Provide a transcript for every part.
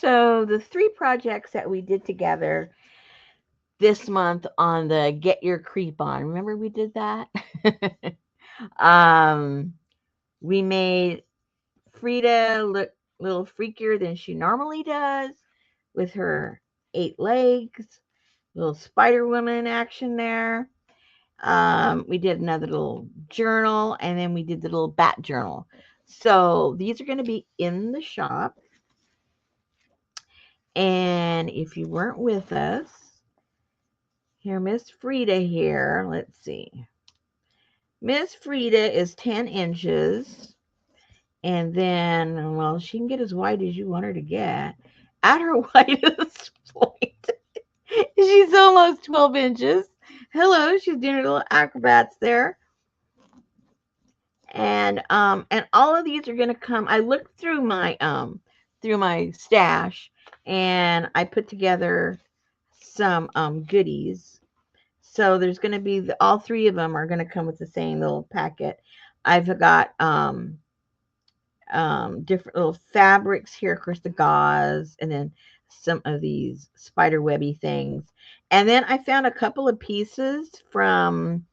So the 3 projects that we did together this month on the Get Your Creep On. Remember we did that? um, we made Frida look a little freakier than she normally does with her 8 legs, little Spider Woman action there. We did another little journal, and then we did the little bat journal. So these are going to be in the shop. And if you weren't with us, here, Miss Frida here. Let's see. Miss Frida is 10 inches. And then, well, she can get as wide as you want her to get. At her widest point, she's almost 12 inches. Hello, she's doing her little acrobats there. And all of these are going to come. I looked through my stash, and I put together some goodies. So there's going to be all 3 of them are going to come with the same little packet. I've got different little fabrics here, of course, the gauze, and then some of these spider webby things. And then I found a couple of pieces from,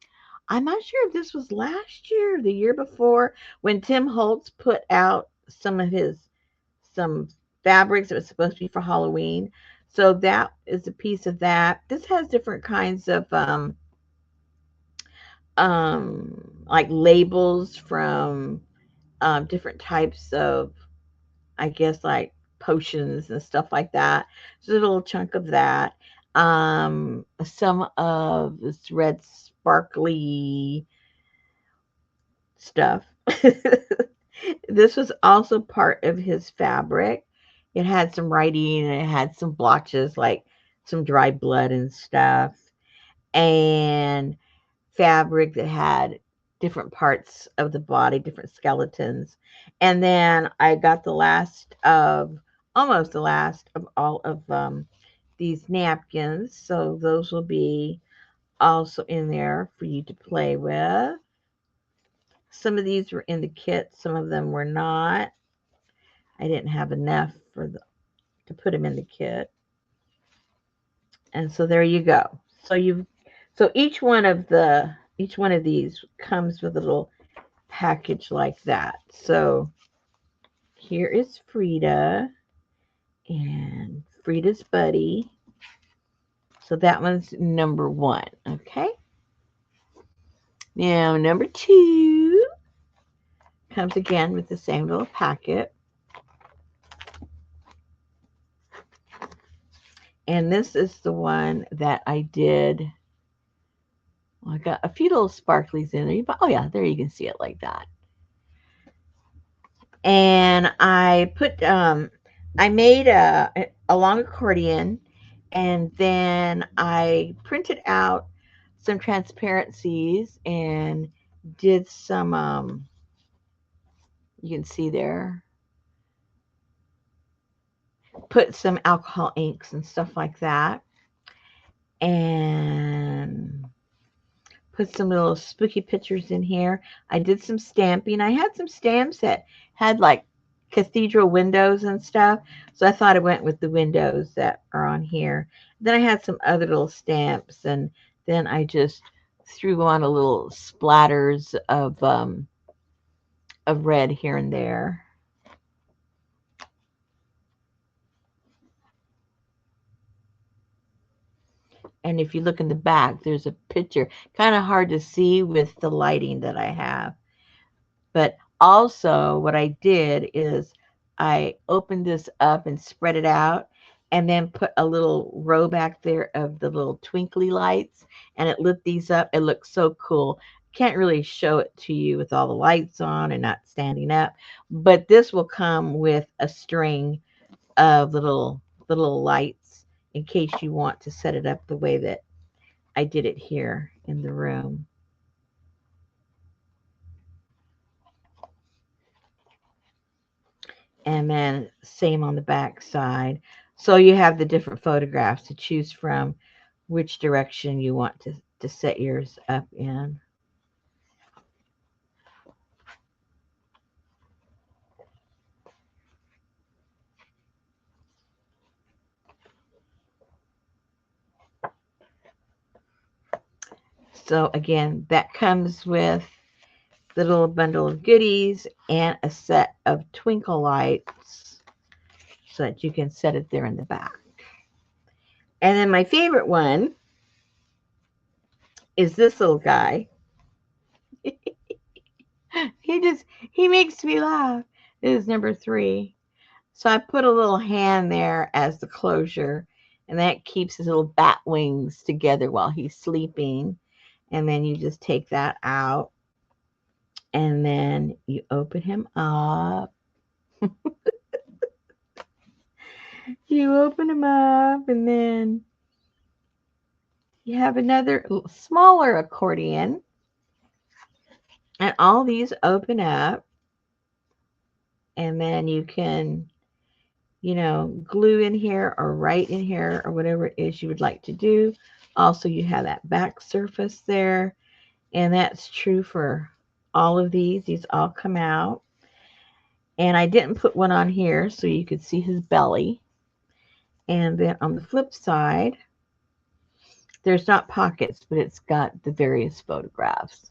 I'm not sure if this was last year or the year before, when Tim Holtz put out some fabrics that was supposed to be for Halloween. So that is a piece of that. This has different kinds of like labels from different types of, I guess, like potions and stuff like that. So a little chunk of that. Some of this red sparkly stuff. This was also part of his fabric. It had some writing and it had some blotches, like some dried blood and stuff, and fabric that had different parts of the body, different skeletons. And then I got almost the last of all of these napkins. So those will be also in there for you to play with. Some of these were in the kit, some of them were not. I didn't have enough to put them in the kit. And so there you go. So each one of these comes with a little package like that. So here is Frida and Frida's buddy. So that one's number 1. Okay. Now number 2 comes again with the same little packet. And this is the one that I did. Well, I got a few little sparklies in there. But oh yeah, there you can see it like that. And I made a long accordion, and then I printed out some transparencies and did some you can see there, put some alcohol inks and stuff like that, and put some little spooky pictures in here. I did some stamping. I had some stamps that had like cathedral windows and stuff, so I thought it went with the windows that are on here. Then I had some other little stamps, and then I just threw on a little splatters of red here and there. And if you look in the back, there's a picture. Kind of hard to see with the lighting that I have. But also what I did is I opened this up and spread it out, and then put a little row back there of the little twinkly lights, and it lit these up. It looks so cool. Can't really show it to you with all the lights on and not standing up, but this will come with a string of little lights in case you want to set it up the way that I did it here in the room. And then same on the back side. So you have the different photographs to choose from which direction you want to set yours up in. So again, that comes with the little bundle of goodies and a set of twinkle lights so that you can set it there in the back. And then my favorite one is this little guy. He makes me laugh. This is number 3. So I put a little hand there as the closure, and that keeps his little bat wings together while he's sleeping. And then you just take that out, and then you open him up. You open him up, and then you have another smaller accordion, and all these open up, and then you can, glue in here or write in here or whatever it is you would like to do. Also, you have that back surface there, and that's true for all of these. These all come out. And I didn't put one on here so you could see his belly. And then on the flip side, there's not pockets, but it's got the various photographs.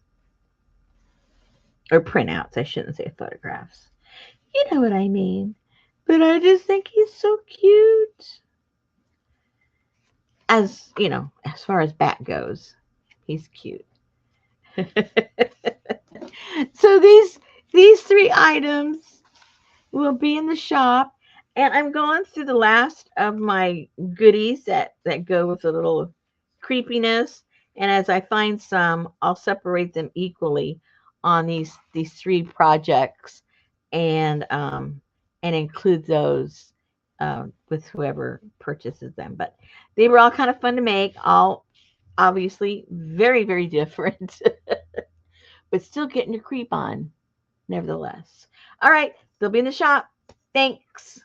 Or printouts, I shouldn't say photographs. You know what I mean. But I just think he's so cute. As, as far as Bat goes, he's cute. So these 3 items will be in the shop. And I'm going through the last of my goodies that go with a little creepiness. And as I find some, I'll separate them equally on these 3 projects and include those with whoever purchases them. But they were all kind of fun to make, all obviously very, very different, but still getting your creep on nevertheless. All right, they'll be in the shop. Thanks.